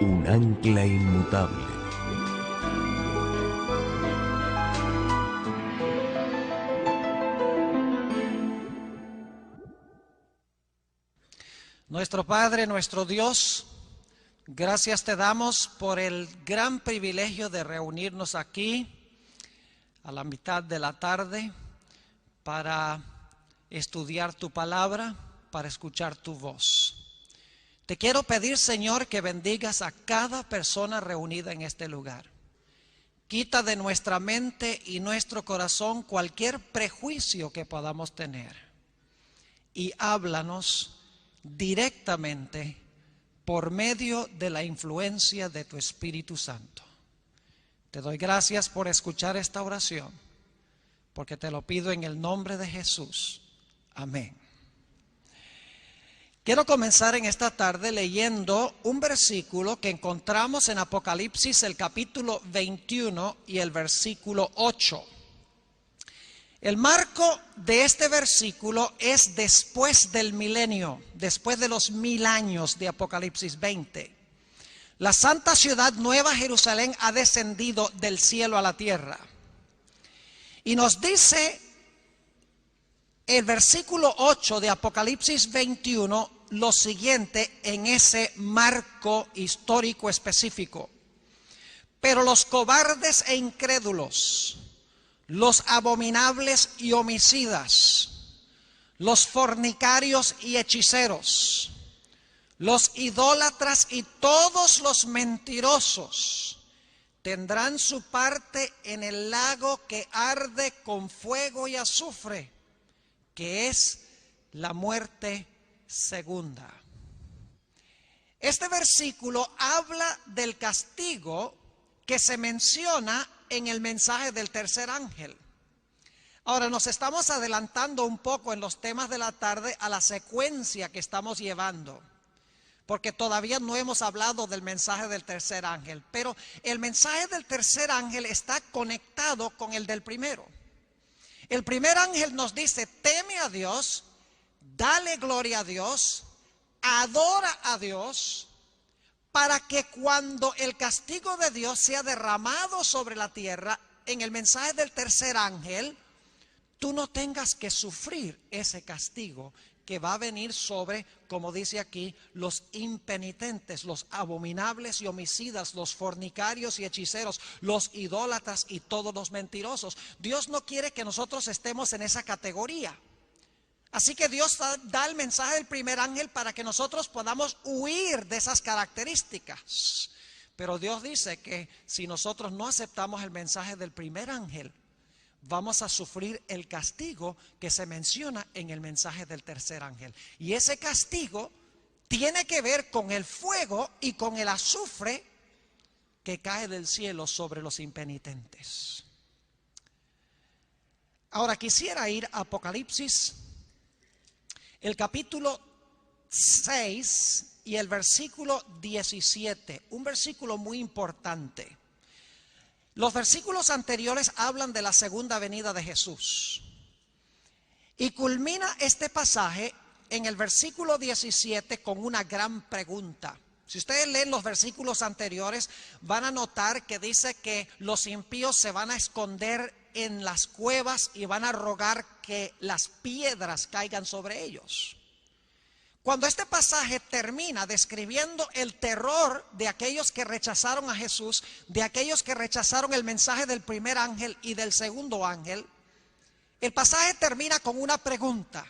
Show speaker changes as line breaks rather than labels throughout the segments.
un ancla inmutable.
Nuestro Padre, nuestro Dios, gracias te damos por el gran privilegio de reunirnos aquí a la mitad de la tarde para estudiar tu palabra, para escuchar tu voz. Te quiero pedir, Señor, que bendigas a cada persona reunida en este lugar. Quita de nuestra mente y nuestro corazón cualquier prejuicio que podamos tener y háblanos directamente por medio de la influencia de tu Espíritu Santo. Te doy gracias por escuchar esta oración, porque te lo pido en el nombre de Jesús. Amén. Quiero comenzar en esta tarde leyendo un versículo que encontramos en Apocalipsis, el capítulo 21 y el versículo 8. El marco de este versículo es después del milenio, después de los 1000 años de Apocalipsis 20. La santa ciudad Nueva Jerusalén ha descendido del cielo a la tierra. Y nos dice el versículo 8 de Apocalipsis 21 lo siguiente en ese marco histórico específico. Pero los cobardes e incrédulos, los abominables y homicidas, los fornicarios y hechiceros, los idólatras y todos los mentirosos tendrán su parte en el lago que arde con fuego y azufre, que es la muerte segunda. Este versículo habla del castigo que se menciona en el mensaje del tercer ángel. Ahora nos estamos adelantando un poco en los temas de la tarde a la secuencia que estamos llevando, porque todavía no hemos hablado del mensaje del tercer ángel, pero el mensaje del tercer ángel está conectado con el del primero. El primer ángel nos dice: teme a Dios, dale gloria a Dios, adora a Dios, para que cuando el castigo de Dios sea derramado sobre la tierra, en el mensaje del tercer ángel, tú no tengas que sufrir ese castigo que va a venir sobre, como dice aquí, los impenitentes, los abominables y homicidas, los fornicarios y hechiceros, los idólatras y todos los mentirosos. Dios no quiere que nosotros estemos en esa categoría. Así que Dios da el mensaje del primer ángel para que nosotros podamos huir de esas características. Pero Dios dice que si nosotros no aceptamos el mensaje del primer ángel, vamos a sufrir el castigo que se menciona en el mensaje del tercer ángel. Y ese castigo tiene que ver con el fuego y con el azufre que cae del cielo sobre los impenitentes. Ahora quisiera ir a Apocalipsis, el capítulo 6 y el versículo 17, un versículo muy importante. Los versículos anteriores hablan de la segunda venida de Jesús. Y culmina este pasaje en el versículo 17 con una gran pregunta. Si ustedes leen los versículos anteriores, van a notar que dice que los impíos se van a esconder en las cuevas y van a rogar que las piedras caigan sobre ellos. Cuando este pasaje termina describiendo el terror de aquellos que rechazaron a Jesús, de aquellos que rechazaron el mensaje del primer ángel y del segundo ángel, el pasaje termina con una pregunta: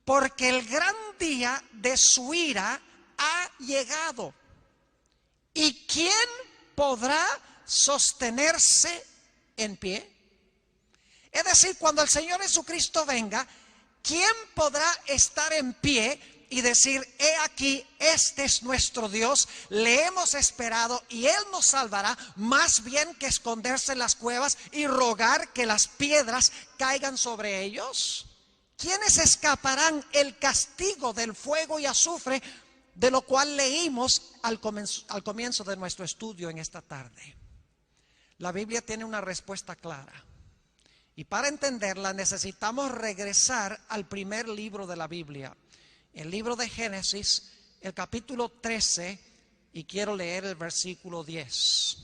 porque el gran día de su ira ha llegado, ¿y quién podrá sostenerse en pie? Es decir, cuando el Señor Jesucristo venga, ¿quién podrá estar en pie y decir: he aquí, este es nuestro Dios, le hemos esperado y Él nos salvará, más bien que esconderse en las cuevas y rogar que las piedras caigan sobre ellos? ¿Quiénes escaparán el castigo del fuego y azufre, de lo cual leímos al comienzo de nuestro estudio en esta tarde? La Biblia tiene una respuesta clara. Y para entenderla necesitamos regresar al primer libro de la Biblia, el libro de Génesis, el capítulo 13 y quiero leer el versículo 10.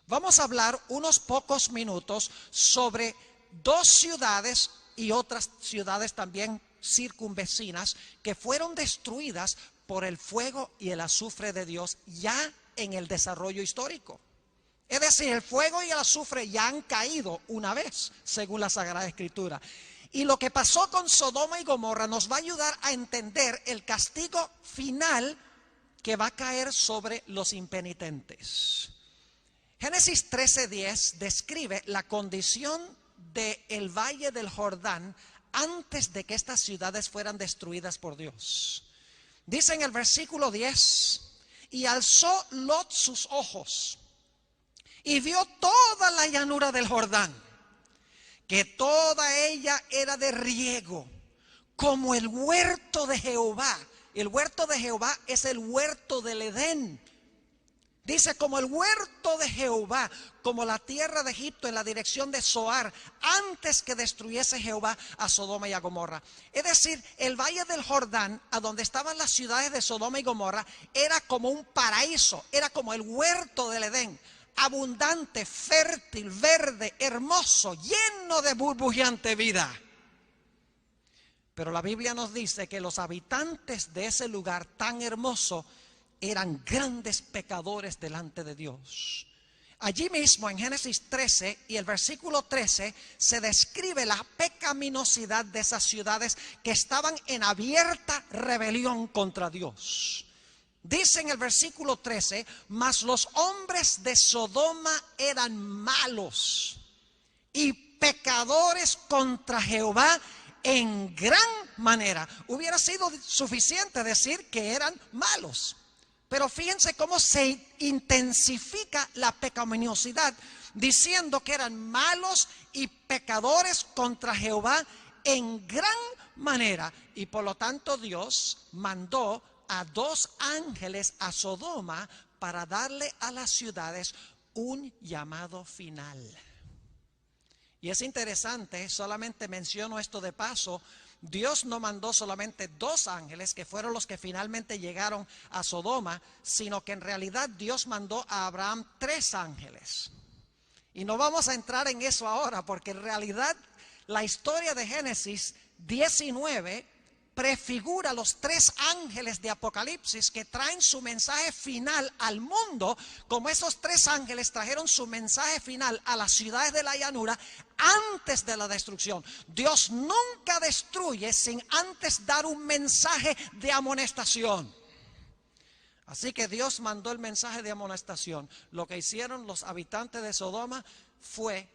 Vamos a hablar unos pocos minutos sobre dos ciudades y otras ciudades también circunvecinas que fueron destruidas por el fuego y el azufre de Dios ya en el desarrollo histórico. Es decir, el fuego y el azufre ya han caído una vez, según la Sagrada Escritura. Y lo que pasó con Sodoma y Gomorra nos va a ayudar a entender el castigo final que va a caer sobre los impenitentes. Génesis 13:10 describe la condición del valle del Jordán antes de que estas ciudades fueran destruidas por Dios. Dice en el versículo 10, y alzó Lot sus ojos y vio toda la llanura del Jordán, que toda ella era de riego, como el huerto de Jehová. El huerto de Jehová es el huerto del Edén. Dice, como el huerto de Jehová, como la tierra de Egipto en la dirección de Zoar, antes que destruyese Jehová a Sodoma y a Gomorra. Es decir, el valle del Jordán, a donde estaban las ciudades de Sodoma y Gomorra, era como un paraíso, era como el huerto del Edén. Abundante, fértil, verde, hermoso, lleno de burbujeante vida. Pero la Biblia nos dice que los habitantes de ese lugar tan hermoso eran grandes pecadores delante de Dios. Allí mismo en Génesis 13 y el versículo 13 se describe la pecaminosidad de esas ciudades que estaban en abierta rebelión contra Dios. Dice en el versículo 13, mas los hombres de Sodoma eran malos y pecadores contra Jehová en gran manera. Hubiera sido suficiente decir que eran malos, pero fíjense cómo se intensifica la pecaminosidad, diciendo que eran malos y pecadores contra Jehová en gran manera. Y por lo tanto Dios mandó a 2 ángeles a Sodoma para darle a las ciudades un llamado final. Y es interesante, solamente menciono esto de paso, Dios no mandó solamente 2 ángeles, que fueron los que finalmente llegaron a Sodoma, sino que en realidad Dios mandó a Abraham 3 ángeles. Y no vamos a entrar en eso ahora, porque en realidad la historia de Génesis 19 prefigura los 3 ángeles de Apocalipsis que traen su mensaje final al mundo, como esos 3 ángeles trajeron su mensaje final a las ciudades de la llanura antes de la destrucción. Dios nunca destruye sin antes dar un mensaje de amonestación. Así que Dios mandó el mensaje de amonestación. Lo que hicieron los habitantes de Sodoma fue,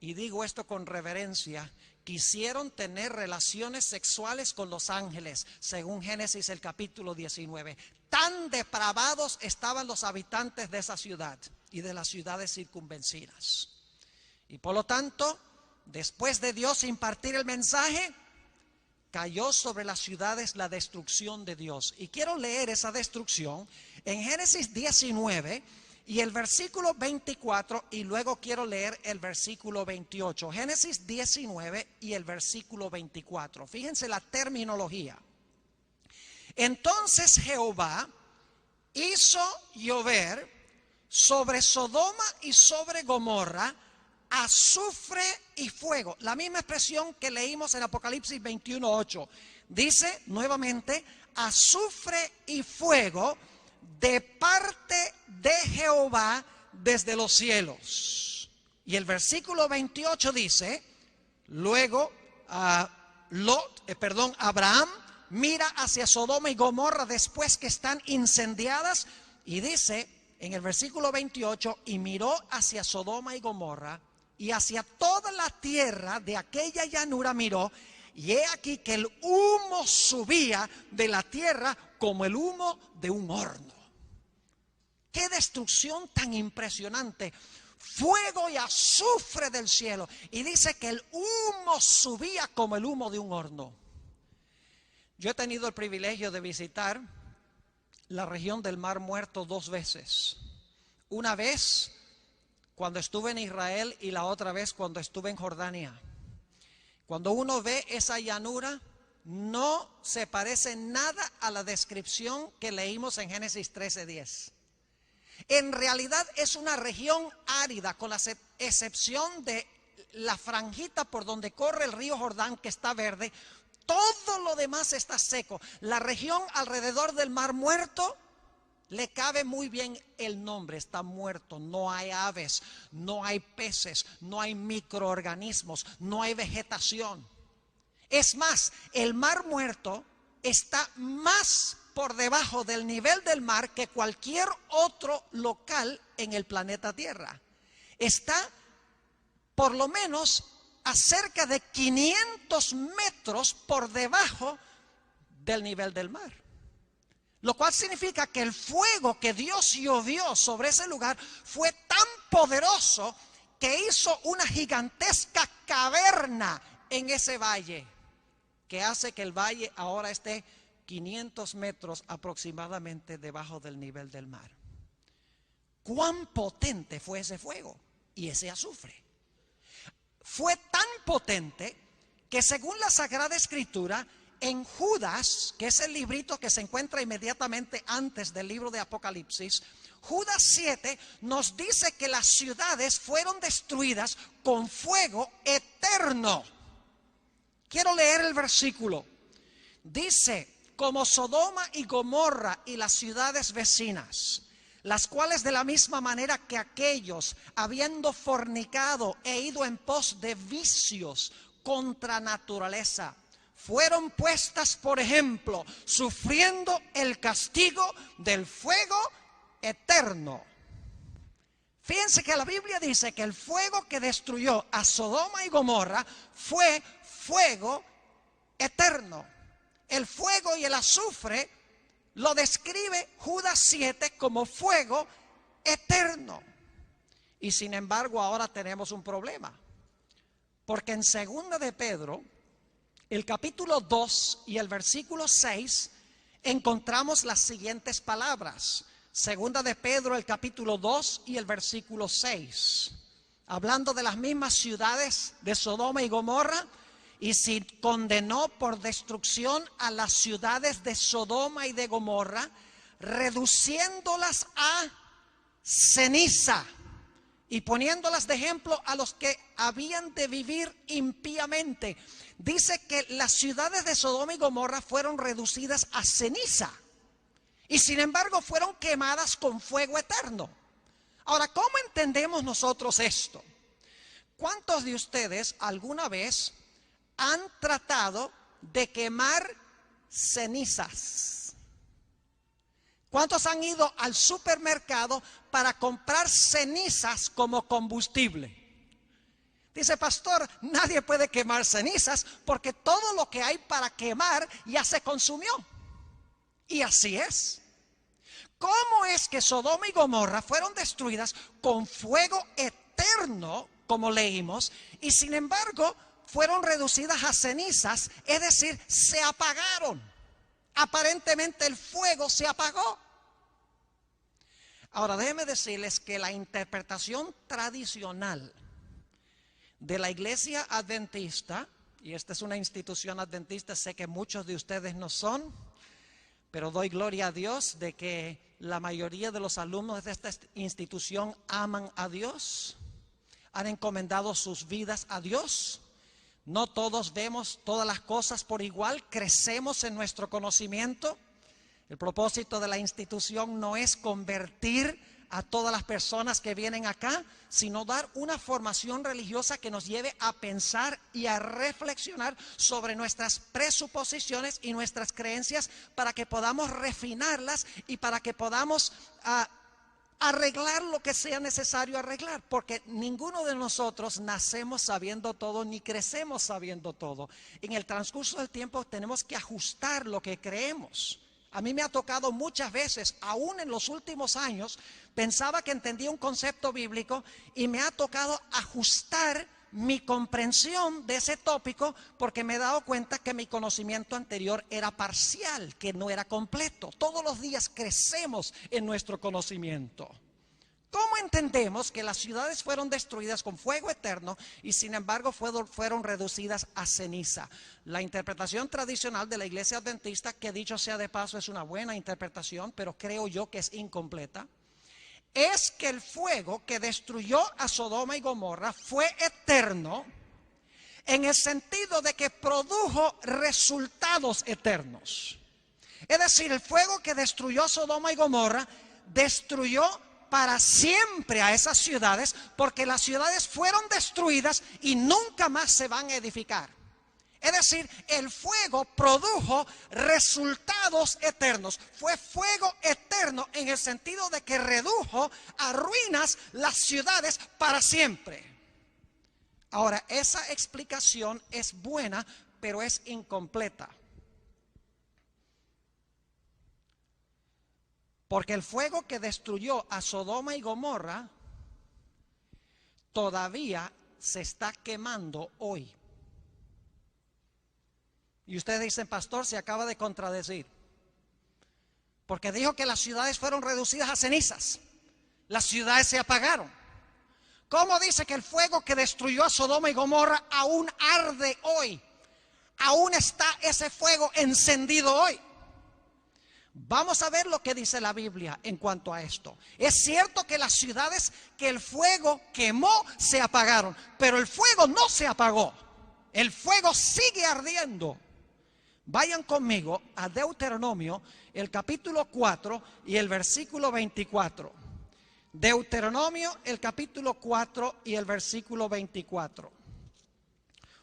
y digo esto con reverencia, quisieron tener relaciones sexuales con los ángeles, según Génesis el capítulo 19. Tan depravados estaban los habitantes de esa ciudad y de las ciudades circunvecinas. Y por lo tanto, después de Dios impartir el mensaje, cayó sobre las ciudades la destrucción de Dios. Y quiero leer esa destrucción en Génesis 19 y el versículo 24, y luego quiero leer el versículo 28. Génesis 19 y el versículo 24. Fíjense la terminología. Entonces Jehová hizo llover sobre Sodoma y sobre Gomorra azufre y fuego. La misma expresión que leímos en Apocalipsis 21:8. Dice nuevamente, azufre y fuego de parte de Jehová desde los cielos. Y el versículo 28 dice, luego Abraham mira hacia Sodoma y Gomorra después que están incendiadas, y dice en el versículo 28, y miró hacia Sodoma y Gomorra y hacia toda la tierra de aquella llanura miró, y he aquí que el humo subía de la tierra como el humo de un horno. ¡Qué destrucción tan impresionante! Fuego y azufre del cielo. Y dice que el humo subía como el humo de un horno. Yo he tenido el privilegio de visitar la región del Mar Muerto 2 veces. Una vez cuando estuve en Israel y la otra vez cuando estuve en Jordania. Cuando uno ve esa llanura, no se parece nada a la descripción que leímos en Génesis 13:10. En realidad es una región árida, con la excepción de la franjita por donde corre el río Jordán, que está verde. Todo lo demás está seco. La región alrededor del Mar Muerto le cabe muy bien el nombre, está muerto. No hay aves, no hay peces, no hay microorganismos, no hay vegetación. Es más, el Mar Muerto está más por debajo del nivel del mar que cualquier otro local en el planeta Tierra. Está por lo menos a cerca de 500 metros por debajo del nivel del mar. Lo cual significa que el fuego que Dios llovió sobre ese lugar fue tan poderoso que hizo una gigantesca caverna en ese valle, que hace que el valle ahora esté 500 metros aproximadamente debajo del nivel del mar. ¿Cuán potente fue ese fuego y ese azufre? Fue tan potente que según la Sagrada Escritura, en Judas, que es el librito que se encuentra inmediatamente antes del libro de Apocalipsis, Judas 7 nos dice que las ciudades fueron destruidas con fuego eterno. Quiero leer el versículo. Dice: como Sodoma y Gomorra y las ciudades vecinas, las cuales de la misma manera que aquellos, habiendo fornicado e ido en pos de vicios contra naturaleza, fueron puestas por ejemplo, sufriendo el castigo del fuego eterno. Fíjense que la Biblia dice que el fuego que destruyó a Sodoma y Gomorra fue fuego eterno. El fuego y el azufre lo describe Judas 7 como fuego eterno. Y sin embargo ahora tenemos un problema, porque en 2 de Pedro, el capítulo 2 y el versículo 6, encontramos las siguientes palabras. 2 de Pedro, el capítulo 2 y el versículo 6, hablando de las mismas ciudades de Sodoma y Gomorra. Y si condenó por destrucción a las ciudades de Sodoma y de Gomorra, reduciéndolas a ceniza y poniéndolas de ejemplo a los que habían de vivir impíamente. Dice que las ciudades de Sodoma y Gomorra fueron reducidas a ceniza y sin embargo fueron quemadas con fuego eterno. Ahora, ¿cómo entendemos nosotros esto? ¿Cuántos de ustedes alguna vez han tratado de quemar cenizas? ¿Cuántos han ido al supermercado para comprar cenizas como combustible? Dice: pastor, nadie puede quemar cenizas porque todo lo que hay para quemar ya se consumió. Y así es. ¿Cómo es que Sodoma y Gomorra fueron destruidas con fuego eterno, como leímos, y sin embargo fueron reducidas a cenizas? Es decir, se apagaron. Aparentemente el fuego se apagó. Ahora déjenme decirles que la interpretación tradicional de la iglesia adventista, y esta es una institución adventista, sé que muchos de ustedes no son, pero doy gloria a Dios de que la mayoría de los alumnos de esta institución aman a Dios, han encomendado sus vidas a Dios. No todos vemos todas las cosas por igual, crecemos en nuestro conocimiento. El propósito de la institución no es convertir a todas las personas que vienen acá, sino dar una formación religiosa que nos lleve a pensar y a reflexionar sobre nuestras presuposiciones y nuestras creencias, para que podamos refinarlas y para que podamos arreglar lo que sea necesario arreglar, porque ninguno de nosotros nacemos sabiendo todo ni crecemos sabiendo todo. En el transcurso del tiempo tenemos que ajustar lo que creemos. A mí me ha tocado muchas veces, aún en los últimos años, pensaba que entendía un concepto bíblico y me ha tocado ajustar mi comprensión de ese tópico, porque me he dado cuenta que mi conocimiento anterior era parcial, que no era completo. Todos los días crecemos en nuestro conocimiento. ¿Cómo entendemos que las ciudades fueron destruidas con fuego eterno y sin embargo fueron reducidas a ceniza? La interpretación tradicional de la iglesia adventista, que dicho sea de paso es una buena interpretación, pero creo yo que es incompleta, es que el fuego que destruyó a Sodoma y Gomorra fue eterno en el sentido de que produjo resultados eternos. Es decir, el fuego que destruyó a Sodoma y Gomorra destruyó para siempre a esas ciudades, porque las ciudades fueron destruidas y nunca más se van a edificar. Es decir, el fuego produjo resultados eternos. Fue fuego eterno en el sentido de que redujo a ruinas las ciudades para siempre. Ahora, esa explicación es buena, pero es incompleta. Porque el fuego que destruyó a Sodoma y Gomorra todavía se está quemando hoy. Y ustedes dicen, pastor, se acaba de contradecir. Porque dijo que las ciudades fueron reducidas a cenizas. Las ciudades se apagaron. ¿Cómo dice que el fuego que destruyó a Sodoma y Gomorra aún arde hoy? Aún está ese fuego encendido hoy. Vamos a ver lo que dice la Biblia en cuanto a esto. Es cierto que las ciudades que el fuego quemó se apagaron, pero el fuego no se apagó. El fuego sigue ardiendo. Vayan conmigo a Deuteronomio, el capítulo 4 y el versículo 24. Deuteronomio, el capítulo 4 y el versículo 24.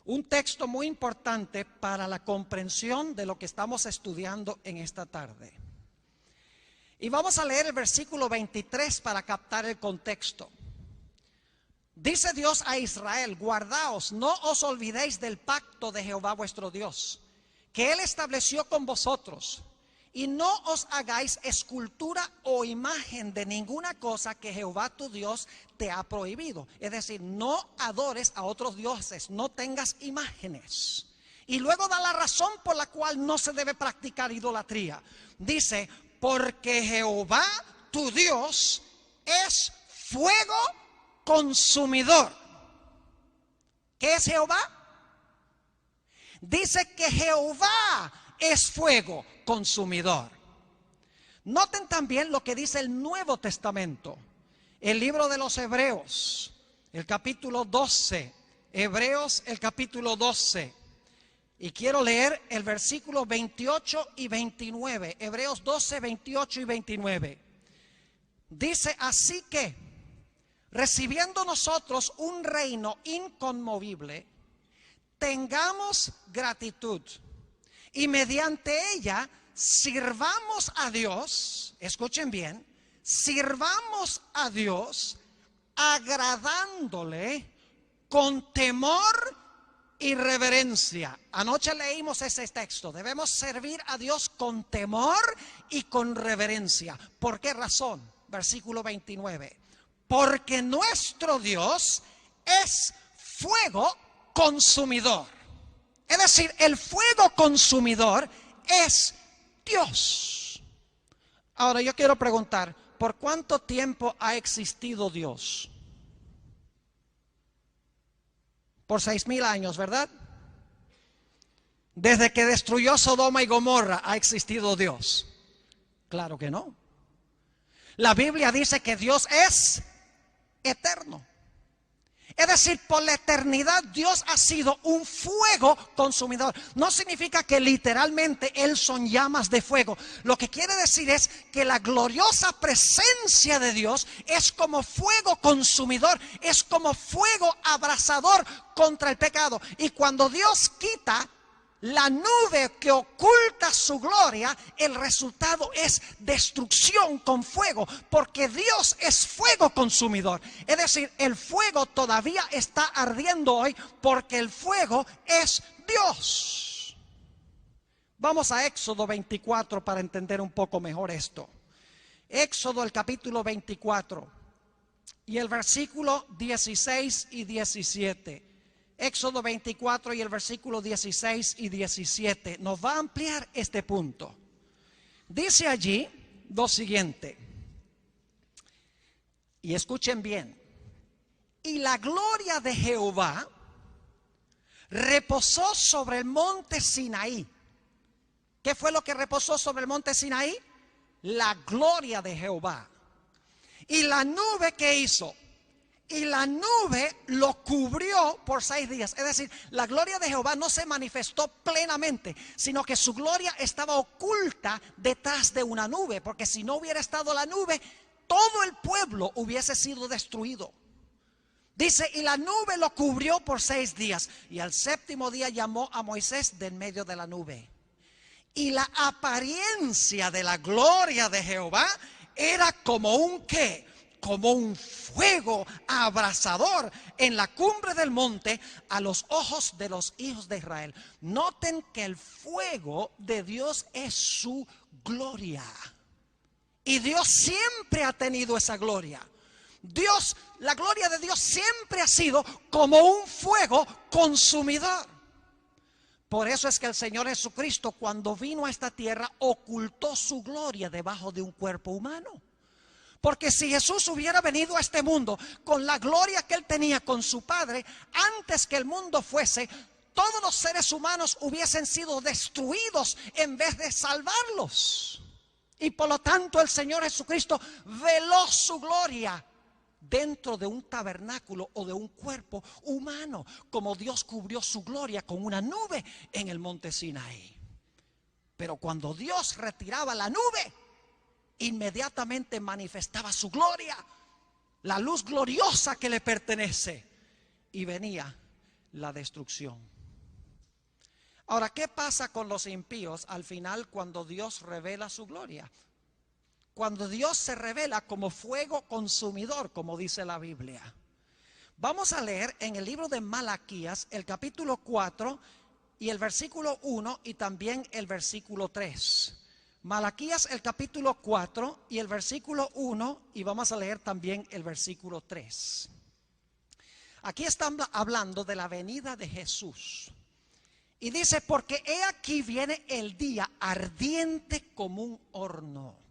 Un texto muy importante para la comprensión de lo que estamos estudiando en esta tarde. Y vamos a leer el versículo 23 para captar el contexto. Dice Dios a Israel: guardaos, no os olvidéis del pacto de Jehová vuestro Dios, que Él estableció con vosotros, y no os hagáis escultura o imagen de ninguna cosa que Jehová tu Dios te ha prohibido. Es decir, no adores a otros dioses, no tengas imágenes. Y luego da la razón por la cual no se debe practicar idolatría. Dice, porque Jehová tu Dios es fuego consumidor. ¿Qué es Jehová? Dice que Jehová es fuego consumidor. Noten también lo que dice el Nuevo Testamento, el libro de los Hebreos, el capítulo 12, Hebreos el capítulo 12. Y quiero leer el versículo 28 y 29, Hebreos 12, 28 y 29. Dice, así que, recibiendo nosotros un reino inconmovible, tengamos gratitud y mediante ella sirvamos a Dios, escuchen bien, sirvamos a Dios agradándole con temor y reverencia. Anoche leímos ese texto. Debemos servir a Dios con temor y con reverencia. ¿Por qué razón? Versículo 29. Porque nuestro Dios es fuego consumidor. Es decir, el fuego consumidor es Dios. Ahora yo quiero preguntar, ¿por cuánto tiempo ha existido Dios? Por 6,000 años, ¿verdad? Desde que destruyó Sodoma y Gomorra ha existido Dios. Claro que no. La Biblia dice que Dios es eterno. Es decir, por la eternidad Dios ha sido un fuego consumidor. No significa que literalmente Él son llamas de fuego. Lo que quiere decir es que la gloriosa presencia de Dios es como fuego consumidor, es como fuego abrasador contra el pecado. Y cuando Dios quita la nube que oculta su gloria, el resultado es destrucción con fuego, porque Dios es fuego consumidor. Es decir, el fuego todavía está ardiendo hoy porque el fuego es Dios. Vamos a Éxodo 24 para entender un poco mejor esto. Éxodo el capítulo 24 y el versículo 16 y 17. Éxodo 24 y el versículo 16 y 17 nos va a ampliar este punto. Dice allí lo siguiente, y escuchen bien: y la gloria de Jehová reposó sobre el monte Sinaí. ¿Qué fue lo que reposó sobre el monte Sinaí? La gloria de Jehová. Y la nube, ¿qué hizo? Y la nube lo cubrió por 6 días. Es decir, la gloria de Jehová no se manifestó plenamente, sino que su gloria estaba oculta detrás de una nube. Porque si no hubiera estado la nube, todo el pueblo hubiese sido destruido. Dice, y la nube lo cubrió por 6 días. Y al 7º día llamó a Moisés de en medio de la nube. Y la apariencia de la gloria de Jehová era como un ¿qué? Como un fuego abrasador en la cumbre del monte a los ojos de los hijos de Israel. Noten que el fuego de Dios es su gloria. Y Dios siempre ha tenido esa gloria. La gloria de Dios siempre ha sido como un fuego consumidor. Por eso es que el Señor Jesucristo, cuando vino a esta tierra, ocultó su gloria debajo de un cuerpo humano. Porque si Jesús hubiera venido a este mundo con la gloria que Él tenía con su Padre, antes que el mundo fuese, todos los seres humanos hubiesen sido destruidos en vez de salvarlos. Y por lo tanto el Señor Jesucristo veló su gloria dentro de un tabernáculo o de un cuerpo humano, como Dios cubrió su gloria con una nube en el monte Sinaí. Pero cuando Dios retiraba la nube, inmediatamente manifestaba su gloria, la luz gloriosa que le pertenece, y venía la destrucción. Ahora, ¿qué pasa con los impíos al final cuando Dios revela su gloria? Cuando Dios se revela como fuego consumidor, como dice la Biblia. Vamos a leer en el libro de Malaquías el capítulo 4 y el versículo 1 y también el versículo 3. Malaquías el capítulo 4 y el versículo 1 y vamos a leer también el versículo 3. Aquí están hablando de la venida de Jesús. Y dice, porque he aquí viene el día ardiente como un horno.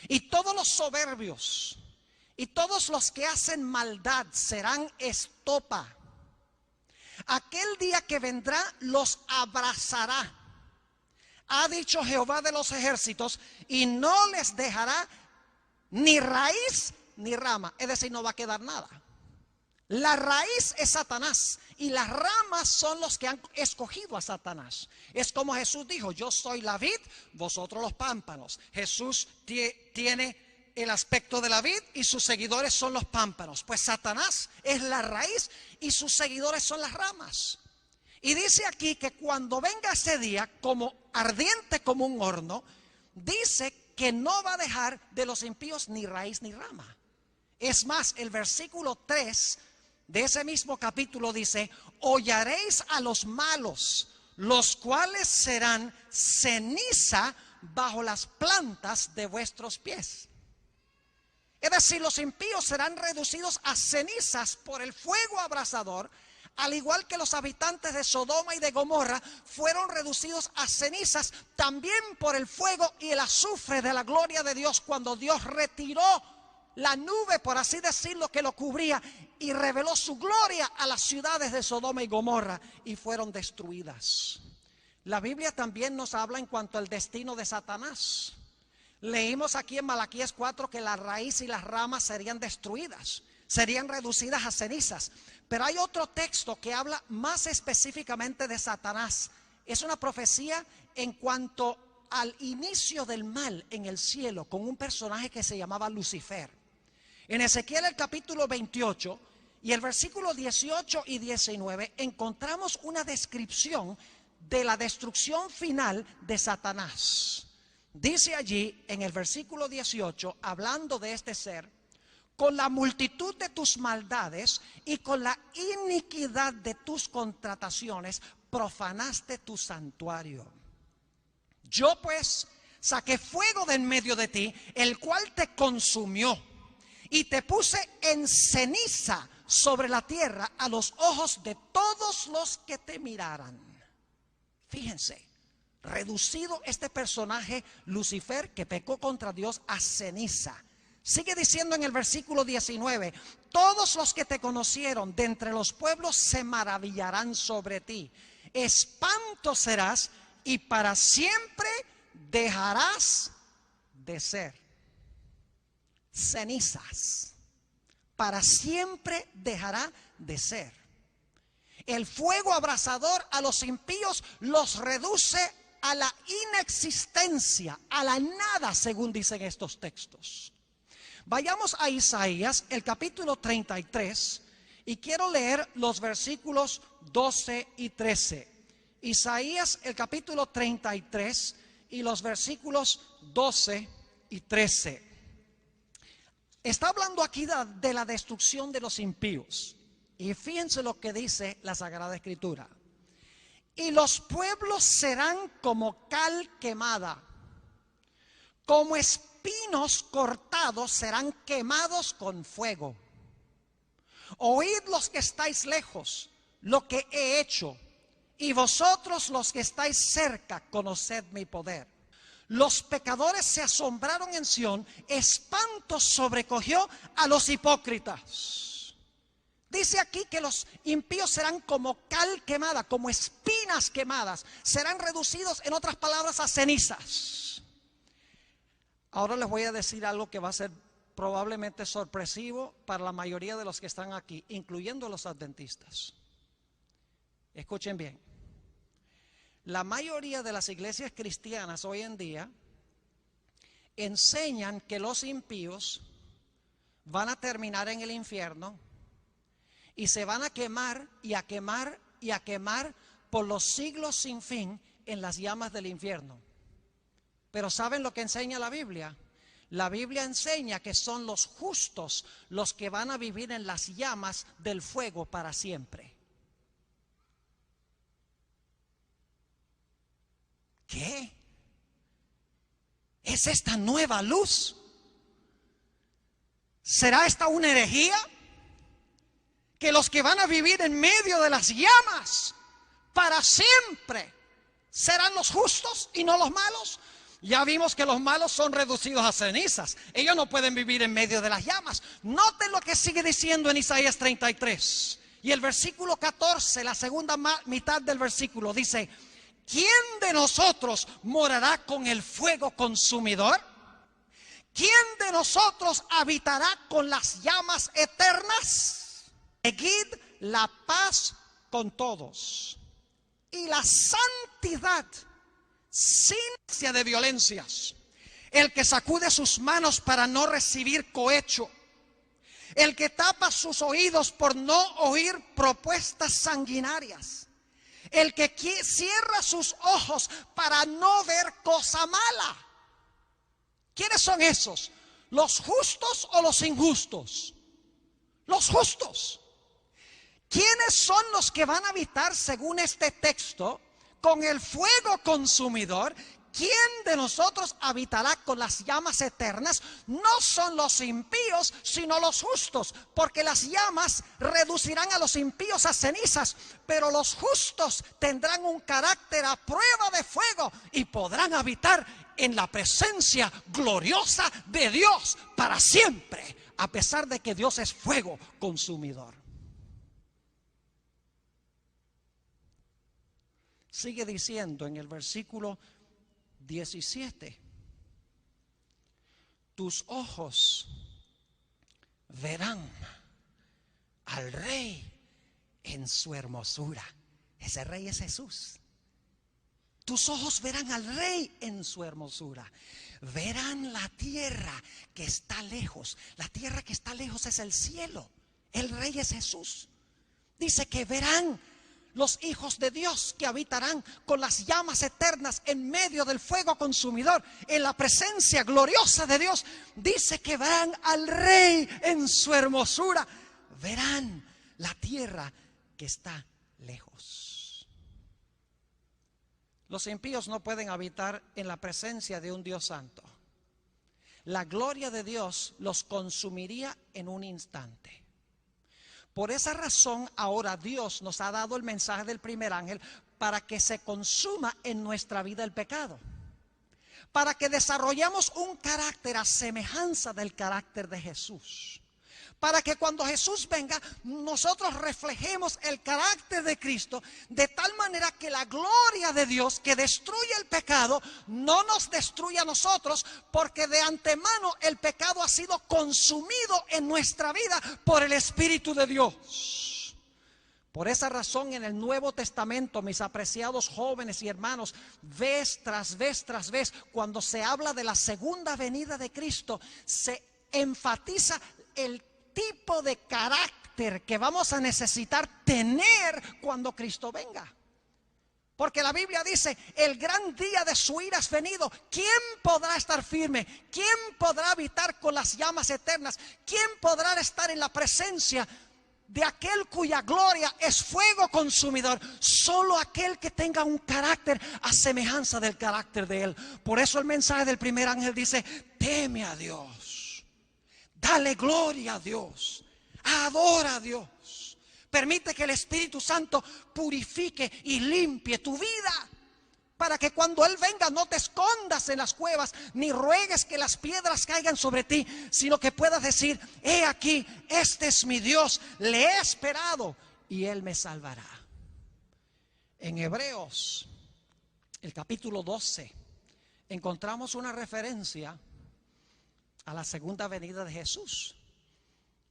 Y todos los soberbios y todos los que hacen maldad serán estopa. Aquel día que vendrá los abrazará, ha dicho Jehová de los ejércitos, y no les dejará ni raíz ni rama. Es decir, no va a quedar nada. La raíz es Satanás y las ramas son los que han escogido a Satanás. Es como Jesús dijo, yo soy la vid, vosotros los pámpanos. Jesús tiene el aspecto de la vid y sus seguidores son los pámpanos. Pues Satanás es la raíz y sus seguidores son las ramas. Y dice aquí que cuando venga ese día, como ardiente como un horno, dice que no va a dejar de los impíos ni raíz ni rama. Es más, el versículo 3 de ese mismo capítulo dice, hollaréis a los malos, los cuales serán ceniza bajo las plantas de vuestros pies. Es decir, los impíos serán reducidos a cenizas por el fuego abrasador, al igual que los habitantes de Sodoma y de Gomorra fueron reducidos a cenizas también por el fuego y el azufre de la gloria de Dios cuando Dios retiró la nube, por así decirlo, que lo cubría y reveló su gloria a las ciudades de Sodoma y Gomorra y fueron destruidas. La Biblia también nos habla en cuanto al destino de Satanás. Leímos aquí en Malaquías 4 que la raíz y las ramas serían destruidas, serían reducidas a cenizas. Pero hay otro texto que habla más específicamente de Satanás. Es una profecía en cuanto al inicio del mal en el cielo con un personaje que se llamaba Lucifer. En Ezequiel el capítulo 28 y el versículo 18 y 19 encontramos una descripción de la destrucción final de Satanás. Dice allí en el versículo 18, hablando de este ser, con la multitud de tus maldades y con la iniquidad de tus contrataciones profanaste tu santuario. Yo pues saqué fuego de en medio de ti, el cual te consumió, y te puse en ceniza sobre la tierra a los ojos de todos los que te miraran. Fíjense, reducido este personaje Lucifer que pecó contra Dios a ceniza. Sigue diciendo en el versículo 19, todos los que te conocieron de entre los pueblos se maravillarán sobre ti. Espanto serás y para siempre dejarás de ser. cenizas. Para siempre dejará de ser. El fuego abrasador a los impíos los reduce a la inexistencia, a la nada, según dicen estos textos. Vayamos a Isaías, el capítulo 33, y quiero leer los versículos 12 y 13. Isaías, el capítulo 33, y los versículos 12 y 13. Está hablando aquí de la destrucción de los impíos. Y fíjense lo que dice la Sagrada Escritura. Y los pueblos serán como cal quemada, como espinos cortados serán quemados con fuego. Oíd los que estáis lejos lo que he hecho, y vosotros los que estáis cerca conoced mi poder. Los pecadores se asombraron en Sión, espanto sobrecogió a los hipócritas. Dice aquí que los impíos serán como cal quemada, como espinas quemadas. Serán reducidos, en otras palabras, a cenizas. Ahora les voy a decir algo que va a ser probablemente sorpresivo para la mayoría de los que están aquí, incluyendo los adventistas. Escuchen bien. La mayoría de las iglesias cristianas hoy en día enseñan que los impíos van a terminar en el infierno y se van a quemar y a quemar y a quemar por los siglos sin fin en las llamas del infierno. Pero ¿saben lo que enseña la Biblia? La Biblia enseña que son los justos los que van a vivir en las llamas del fuego para siempre. ¿Qué? ¿Es esta nueva luz? ¿Será esta una herejía? Que los que van a vivir en medio de las llamas para siempre serán los justos y no los malos. Ya vimos que los malos son reducidos a cenizas. Ellos no pueden vivir en medio de las llamas. Noten lo que sigue diciendo en Isaías 33. Y el versículo 14, la segunda mitad del versículo dice: ¿quién de nosotros morará con el fuego consumidor? ¿Quién de nosotros habitará con las llamas eternas? Seguid la paz con todos y la santidad sin ansia de violencias. El que sacude sus manos para no recibir cohecho, el que tapa sus oídos por no oír propuestas sanguinarias, el que cierra sus ojos para no ver cosa mala. ¿Quiénes son esos? ¿Los justos o los injustos? Los justos. ¿Quiénes son los que van a habitar, según este texto, con el fuego consumidor? ¿Quién de nosotros habitará con las llamas eternas? No son los impíos, sino los justos, porque las llamas reducirán a los impíos a cenizas, pero los justos tendrán un carácter a prueba de fuego y podrán habitar en la presencia gloriosa de Dios para siempre, a pesar de que Dios es fuego consumidor. Sigue diciendo en el versículo 17: tus ojos verán al Rey en su hermosura. Ese Rey es Jesús. Tus ojos verán al Rey en su hermosura. Verán la tierra que está lejos. La tierra que está lejos es el cielo. El Rey es Jesús. Dice que verán los hijos de Dios que habitarán con las llamas eternas en medio del fuego consumidor, en la presencia gloriosa de Dios. Dice que verán al Rey en su hermosura. Verán la tierra que está lejos. Los impíos no pueden habitar en la presencia de un Dios santo. La gloria de Dios los consumiría en un instante. Por esa razón ahora Dios nos ha dado el mensaje del primer ángel para que se consuma en nuestra vida el pecado, para que desarrollemos un carácter a semejanza del carácter de Jesús, para que cuando Jesús venga, nosotros reflejemos el carácter de Cristo, de tal manera que la gloria de Dios que destruye el pecado, no nos destruya a nosotros, porque de antemano el pecado ha sido consumido en nuestra vida por el Espíritu de Dios. Por esa razón en el Nuevo Testamento, mis apreciados jóvenes y hermanos, vez tras vez tras vez, cuando se habla de la segunda venida de Cristo, se enfatiza el tipo de carácter que vamos a necesitar tener cuando Cristo venga. Porque la Biblia dice, el gran día de su ira es venido. ¿Quién podrá estar firme? ¿Quién podrá habitar con las llamas eternas? ¿Quién podrá estar en la presencia de aquel cuya gloria es fuego consumidor? Solo aquel que tenga un carácter a semejanza del carácter de Él. Por eso el mensaje del primer ángel dice, teme a Dios. Dale gloria a Dios, adora a Dios. Permite que el Espíritu Santo purifique y limpie tu vida, para que cuando Él venga no te escondas en las cuevas, ni ruegues que las piedras caigan sobre ti, sino que puedas decir, he aquí, este es mi Dios, le he esperado y Él me salvará. En Hebreos, el capítulo 12, encontramos una referencia a la segunda venida de Jesús.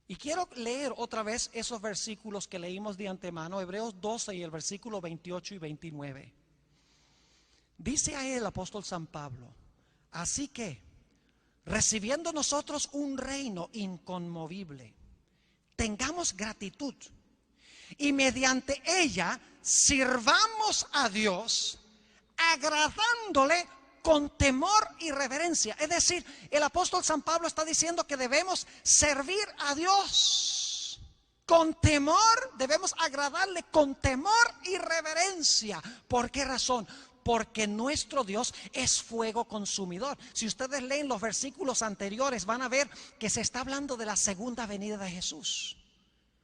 Y quiero leer otra vez esos versículos que leímos de antemano, Hebreos 12 y el versículo 28 y 29. Dice ahí el apóstol San Pablo, así que, recibiendo nosotros un reino inconmovible, tengamos gratitud y mediante ella sirvamos a Dios, agradándole con temor y reverencia. Es decir, el apóstol San Pablo está diciendo que debemos servir a Dios con temor, debemos agradarle con temor y reverencia. ¿Por qué razón? Porque nuestro Dios es fuego consumidor. Si ustedes leen los versículos anteriores, van a ver que se está hablando de la segunda venida de Jesús.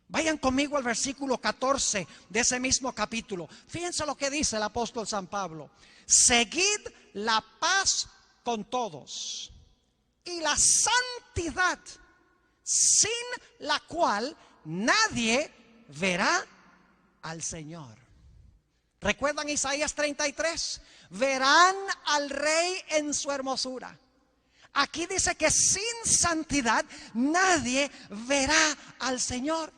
Vayan conmigo al versículo 14 de ese mismo capítulo. Fíjense lo que dice el apóstol San Pablo. Seguid la paz con todos y la santidad, sin la cual nadie verá al Señor. ¿Recuerdan Isaías 33? Verán al Rey en su hermosura. Aquí dice que sin santidad nadie verá al Señor.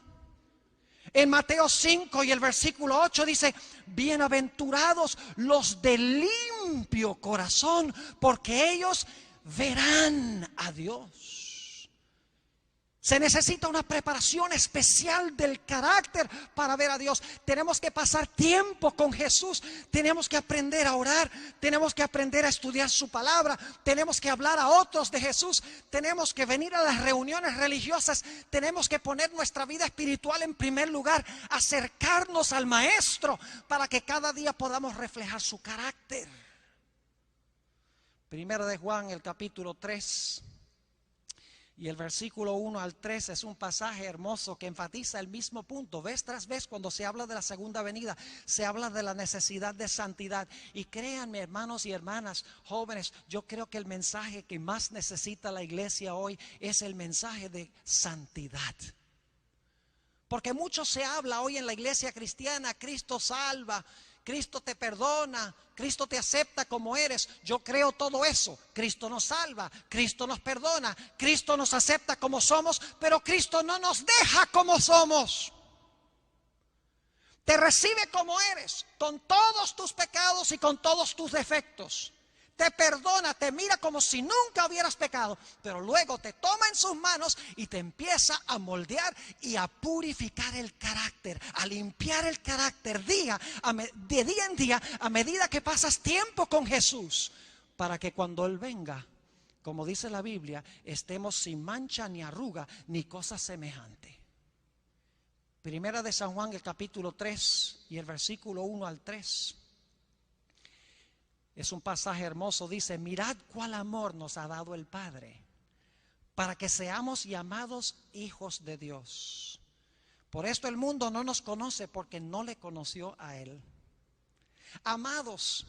En Mateo 5 y el versículo 8 dice, bienaventurados los de limpio corazón, porque ellos verán a Dios. Se necesita una preparación especial del carácter para ver a Dios. Tenemos que pasar tiempo con Jesús. Tenemos que aprender a orar. Tenemos que aprender a estudiar su palabra. Tenemos que hablar a otros de Jesús. Tenemos que venir a las reuniones religiosas. Tenemos que poner nuestra vida espiritual en primer lugar. Acercarnos al Maestro para que cada día podamos reflejar su carácter. Primera de Juan, el capítulo 3. Y el versículo 1 al 3 es un pasaje hermoso que enfatiza el mismo punto. Vez tras vez cuando se habla de la segunda venida, se habla de la necesidad de santidad. Y créanme, hermanos y hermanas, jóvenes, yo creo que el mensaje que más necesita la iglesia hoy es el mensaje de santidad. Porque mucho se habla hoy en la iglesia cristiana, Cristo salva, Cristo te perdona, Cristo te acepta como eres. Yo creo todo eso. Cristo nos salva, Cristo nos perdona, Cristo nos acepta como somos, pero Cristo no nos deja como somos. Te recibe como eres, con todos tus pecados y con todos tus defectos. Te perdona, te mira como si nunca hubieras pecado, pero luego te toma en sus manos y te empieza a moldear y a purificar el carácter, a limpiar el carácter de día en día, a medida que pasas tiempo con Jesús, para que cuando Él venga, como dice la Biblia, estemos sin mancha ni arruga ni cosa semejante. Primera de San Juan, el capítulo 3 y el versículo 1 al 3. Es un pasaje hermoso, dice, mirad cuál amor nos ha dado el Padre, para que seamos llamados hijos de Dios. Por esto el mundo no nos conoce, porque no le conoció a Él. Amados,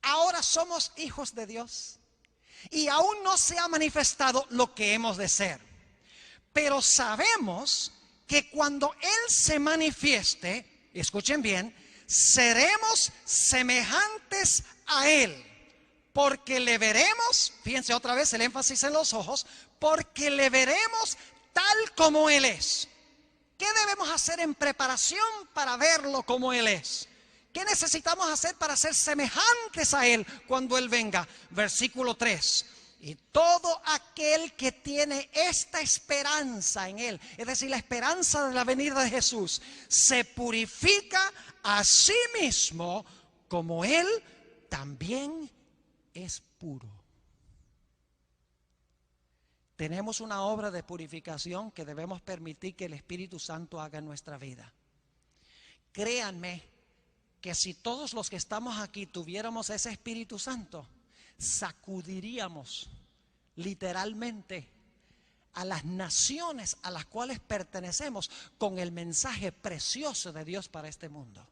ahora somos hijos de Dios, y aún no se ha manifestado lo que hemos de ser. Pero sabemos que cuando Él se manifieste, escuchen bien, seremos semejantes a Él, porque le veremos, fíjense otra vez el énfasis en los ojos, porque le veremos tal como Él es. ¿Qué debemos hacer en preparación para verlo como Él es? ¿Qué necesitamos hacer para ser semejantes a Él cuando Él venga? Versículo 3. Y todo aquel que tiene esta esperanza en Él, es decir, la esperanza de la venida de Jesús, se purifica a sí mismo como Él también es puro. Tenemos una obra de purificación que debemos permitir que el Espíritu Santo haga en nuestra vida. Créanme que si todos los que estamos aquí tuviéramos ese Espíritu Santo, sacudiríamos literalmente a las naciones a las cuales pertenecemos con el mensaje precioso de Dios para este mundo.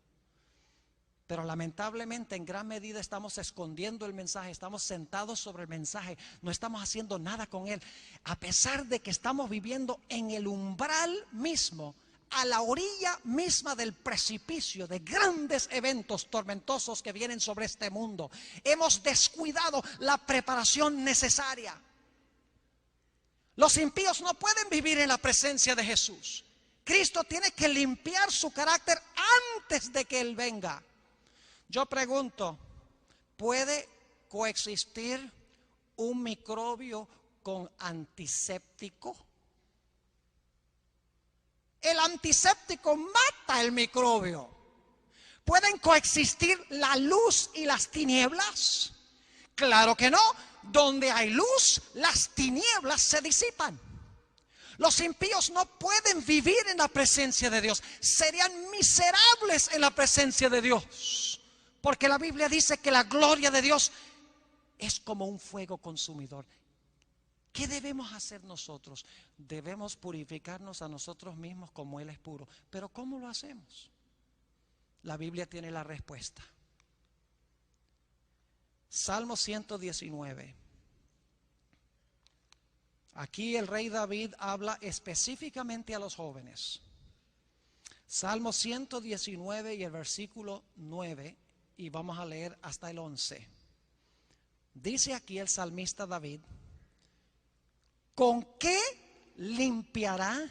Pero lamentablemente en gran medida estamos escondiendo el mensaje, estamos sentados sobre el mensaje, no estamos haciendo nada con él, a pesar de que estamos viviendo en el umbral mismo, a la orilla misma del precipicio de grandes eventos tormentosos que vienen sobre este mundo. Hemos descuidado la preparación necesaria. Los impíos no pueden vivir en la presencia de Jesús. Cristo tiene que limpiar su carácter antes de que Él venga. Yo pregunto, ¿puede coexistir un microbio con antiséptico? El antiséptico mata el microbio. ¿Pueden coexistir la luz y las tinieblas? Claro que no. Donde hay luz, las tinieblas se disipan. Los impíos no pueden vivir en la presencia de Dios. Serían miserables en la presencia de Dios. Porque la Biblia dice que la gloria de Dios es como un fuego consumidor. ¿Qué debemos hacer nosotros? Debemos purificarnos a nosotros mismos como Él es puro. ¿Pero cómo lo hacemos? La Biblia tiene la respuesta. Salmo 119. Aquí el rey David habla específicamente a los jóvenes. Salmo 119 y el versículo 9, y vamos a leer hasta el 11. Dice aquí el salmista David: ¿con qué limpiará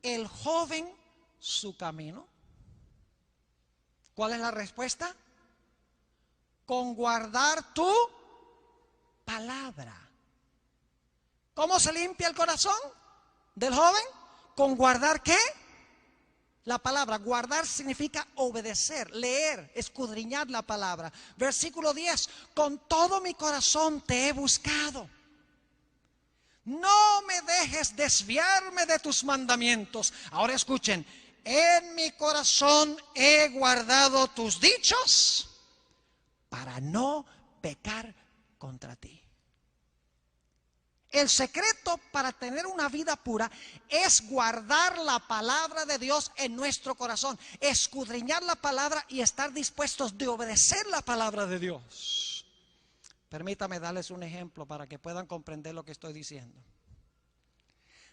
el joven su camino? ¿Cuál es la respuesta? Con guardar tu palabra. ¿Cómo se limpia el corazón del joven? Con guardar ¿qué? La palabra. Guardar significa obedecer, leer, escudriñar la palabra. Versículo 10: con todo mi corazón te he buscado. No me dejes desviarme de tus mandamientos. Ahora escuchen: en mi corazón he guardado tus dichos para no pecar contra ti. El secreto para tener una vida pura es guardar la palabra de Dios en nuestro corazón, escudriñar la palabra y estar dispuestos de obedecer la palabra de Dios. Permítame darles un ejemplo para que puedan comprender lo que estoy diciendo.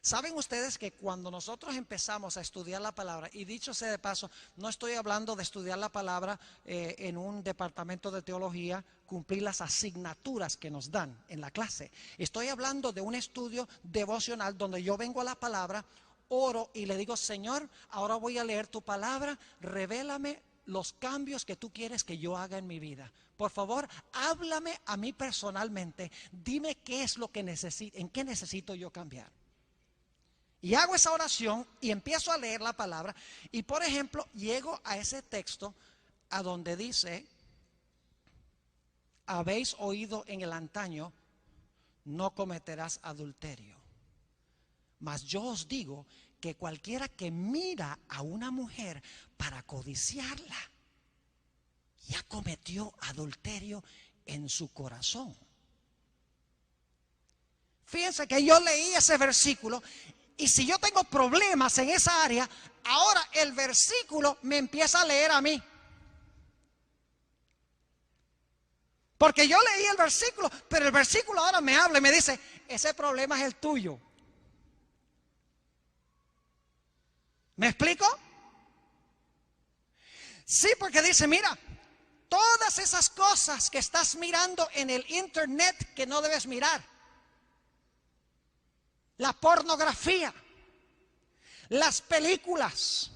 ¿Saben ustedes que cuando nosotros empezamos a estudiar la palabra, y dicho sea de paso, no estoy hablando de estudiar la palabra en un departamento de teología, cumplir las asignaturas que nos dan en la clase. Estoy hablando de un estudio devocional donde yo vengo a la palabra, oro y le digo: Señor, ahora voy a leer tu palabra, revélame los cambios que tú quieres que yo haga en mi vida. Por favor, háblame a mí personalmente, dime qué es lo que necesito, en qué necesito yo cambiar. Y hago esa oración y empiezo a leer la palabra. Y por ejemplo, llego a ese texto a donde dice: habéis oído en el antaño, no cometerás adulterio. Mas yo os digo que cualquiera que mira a una mujer para codiciarla, ya cometió adulterio en su corazón. Fíjense que yo leí ese versículo. Y si yo tengo problemas en esa área, ahora el versículo me empieza a leer a mí. Porque yo leí el versículo, pero el versículo ahora me habla y me dice: ese problema es el tuyo. ¿Me explico? Sí, porque dice, mira, todas esas cosas que estás mirando en el internet que no debes mirar, la pornografía, las películas,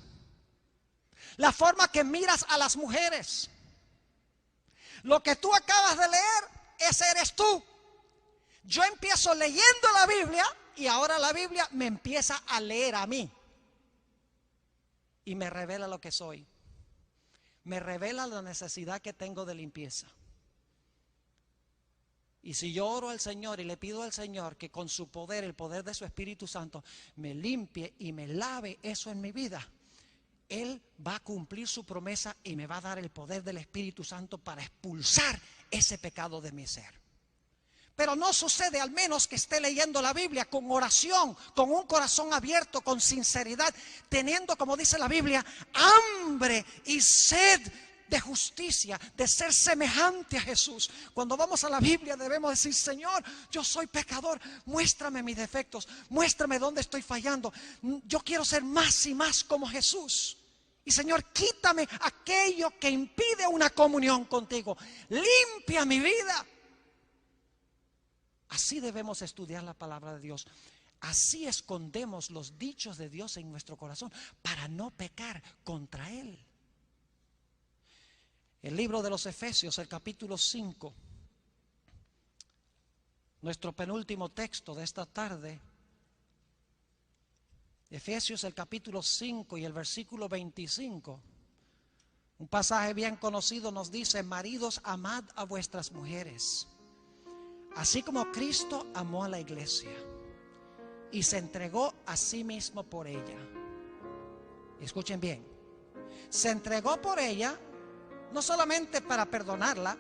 la forma que miras a las mujeres, lo que tú acabas de leer, ese eres tú. Yo empiezo leyendo la Biblia y ahora la Biblia me empieza a leer a mí y me revela lo que soy. Me revela la necesidad que tengo de limpieza. Y si yo oro al Señor y le pido al Señor que con su poder, el poder de su Espíritu Santo, me limpie y me lave eso en mi vida, Él va a cumplir su promesa y me va a dar el poder del Espíritu Santo para expulsar ese pecado de mi ser. Pero no sucede al menos que esté leyendo la Biblia con oración, con un corazón abierto, con sinceridad, teniendo, como dice la Biblia, hambre y sed de justicia, de ser semejante a Jesús. Cuando vamos a la Biblia debemos decir, Señor, yo soy pecador, muéstrame mis defectos, muéstrame dónde estoy fallando. Yo quiero ser más y más como Jesús. Y Señor, quítame aquello que impide una comunión contigo. Limpia mi vida. Así debemos estudiar la palabra de Dios. Así escondemos los dichos de Dios en nuestro corazón para no pecar contra Él. El libro de los Efesios, el capítulo 5, nuestro penúltimo texto de esta tarde. Efesios, el capítulo 5 y el versículo 25. Un pasaje bien conocido nos dice: maridos, amad a vuestras mujeres, así como Cristo amó a la iglesia y se entregó a sí mismo por ella. Escuchen bien, se entregó por ella no solamente para perdonarla,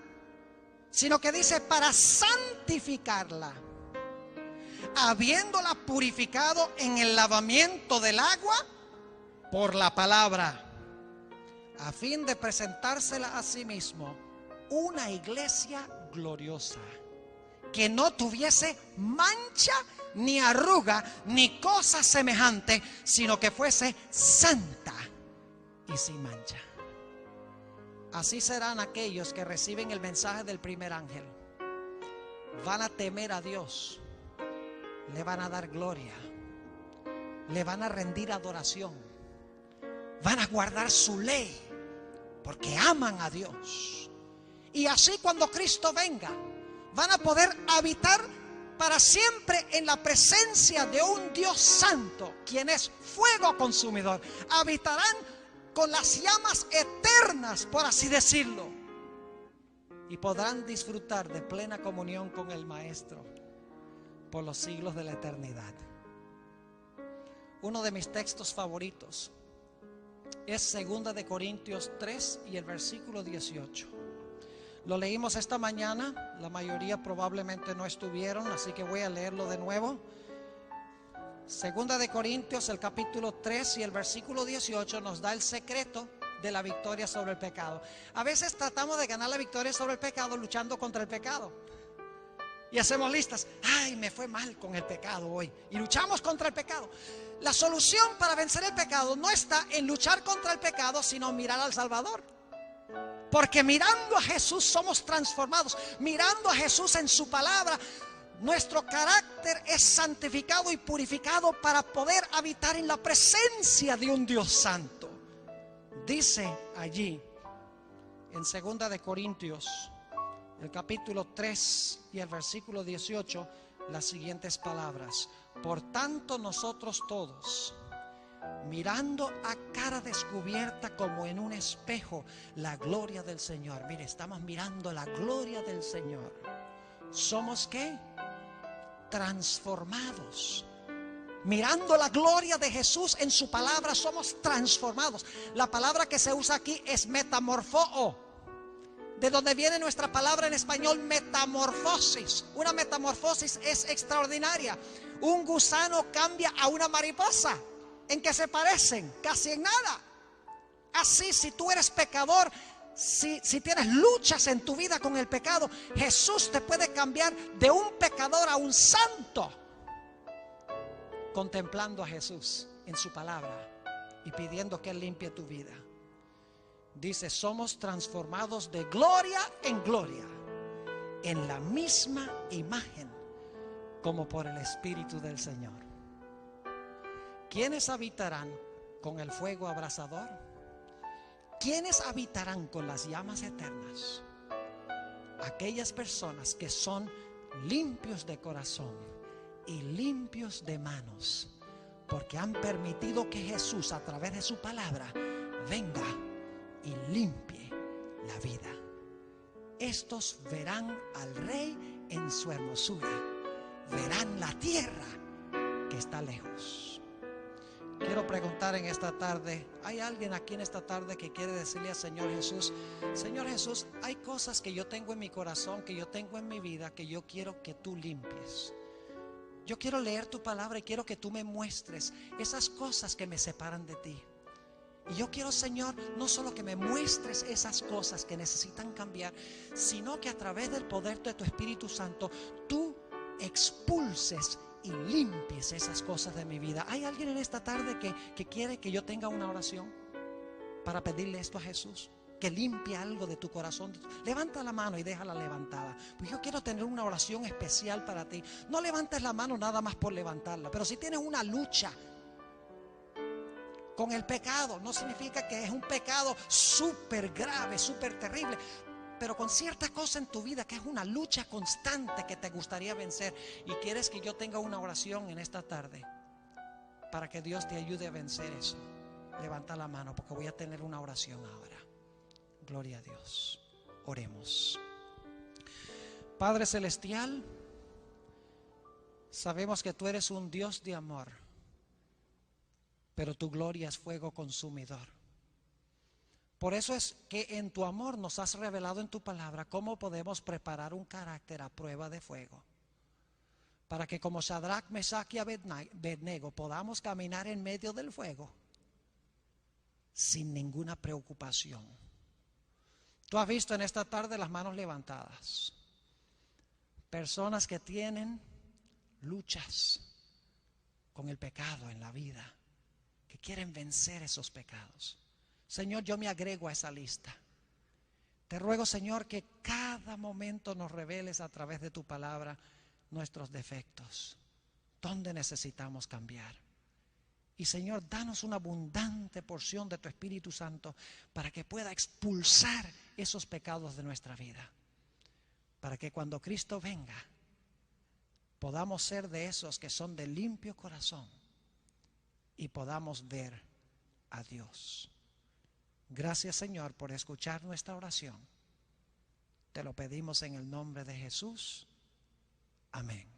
sino que dice para santificarla, habiéndola purificado en el lavamiento del agua por la palabra, a fin de presentársela a sí mismo una iglesia gloriosa, que no tuviese mancha, ni arruga, ni cosa semejante, sino que fuese santa y sin mancha. Así serán aquellos que reciben el mensaje del primer ángel. Van a temer a Dios, le van a dar gloria, le van a rendir adoración, van a guardar su ley, porque aman a Dios. Y así cuando Cristo venga, van a poder habitar para siempre en la presencia de un Dios santo, quien es fuego consumidor. Habitarán con las llamas eternas, por así decirlo, y podrán disfrutar de plena comunión con el Maestro por los siglos de la eternidad. Uno de mis textos favoritos es 2 de Corintios 3 y el versículo 18. Lo leímos esta mañana, la mayoría probablemente no estuvieron, así que voy a leerlo de nuevo. 2 de Corintios, el capítulo 3 y el versículo 18 nos da el secreto de la victoria sobre el pecado. A veces tratamos de ganar la victoria sobre el pecado luchando contra el pecado. Y hacemos listas. Ay, me fue mal con el pecado hoy. Y luchamos contra el pecado. La solución para vencer el pecado no está en luchar contra el pecado, sino mirar al Salvador. Porque mirando a Jesús somos transformados. Mirando a Jesús en su palabra, nuestro carácter es santificado y purificado para poder habitar en la presencia de un Dios santo. Dice allí en 2 de Corintios, el capítulo 3 y el versículo 18, las siguientes palabras: por tanto nosotros todos, mirando a cara descubierta como en un espejo la gloria del Señor. Mire, estamos mirando la gloria del Señor. ¿Somos qué? Transformados. Mirando la gloria de Jesús en su palabra, somos transformados. La palabra que se usa aquí es metamorfoo, de donde viene nuestra palabra en español metamorfosis. Una metamorfosis es extraordinaria. Un gusano cambia a una mariposa. ¿En qué se parecen? Casi en nada. Así, si tú eres pecador, si tienes luchas en tu vida con el pecado, Jesús te puede cambiar de un pecador a un santo, contemplando a Jesús en su palabra y pidiendo que Él limpie tu vida. Dice, somos transformados de gloria en gloria, en la misma imagen, como por el Espíritu del Señor. ¿Quiénes habitarán con el fuego abrasador? ¿Quiénes habitarán con las llamas eternas? Aquellas personas que son limpios de corazón y limpios de manos, porque han permitido que Jesús, a través de su palabra, venga y limpie la vida. Estos verán al Rey en su hermosura, verán la tierra que está lejos. Quiero preguntar en esta tarde, ¿hay alguien aquí en esta tarde que quiere decirle al Señor Jesús, Señor Jesús, hay cosas que yo tengo en mi corazón, que yo tengo en mi vida, que yo quiero que tú limpies? Yo quiero leer tu palabra y quiero que tú me muestres esas cosas que me separan de ti. Y yo quiero, Señor, no solo que me muestres esas cosas que necesitan cambiar, sino que a través del poder de tu Espíritu Santo, tú expulses y limpies esas cosas de mi vida. ¿Hay alguien en esta tarde que quiere que yo tenga una oración para pedirle esto a Jesús? Que limpie algo de tu corazón. Levanta la mano y déjala levantada. Pues yo quiero tener una oración especial para ti. No levantes la mano nada más por levantarla, pero si tienes una lucha con el pecado, no significa que es un pecado súper grave, súper terrible, pero con ciertas cosas en tu vida que es una lucha constante que te gustaría vencer, y quieres que yo tenga una oración en esta tarde para que Dios te ayude a vencer eso, levanta la mano, porque voy a tener una oración ahora. Gloria a Dios. Oremos. Padre celestial, sabemos que tú eres un Dios de amor, pero tu gloria es fuego consumidor. Por eso es que en tu amor nos has revelado en tu palabra cómo podemos preparar un carácter a prueba de fuego, para que como Shadrach, Mesach y Abednego podamos caminar en medio del fuego sin ninguna preocupación. Tú has visto en esta tarde las manos levantadas, personas que tienen luchas con el pecado en la vida, que quieren vencer esos pecados. Señor, yo me agrego a esa lista. Te ruego, Señor, que cada momento nos reveles a través de tu palabra nuestros defectos, dónde necesitamos cambiar. Y Señor, danos una abundante porción de tu Espíritu Santo para que pueda expulsar esos pecados de nuestra vida, para que cuando Cristo venga podamos ser de esos que son de limpio corazón y podamos ver a Dios. Gracias, Señor, por escuchar nuestra oración. Te lo pedimos en el nombre de Jesús. Amén.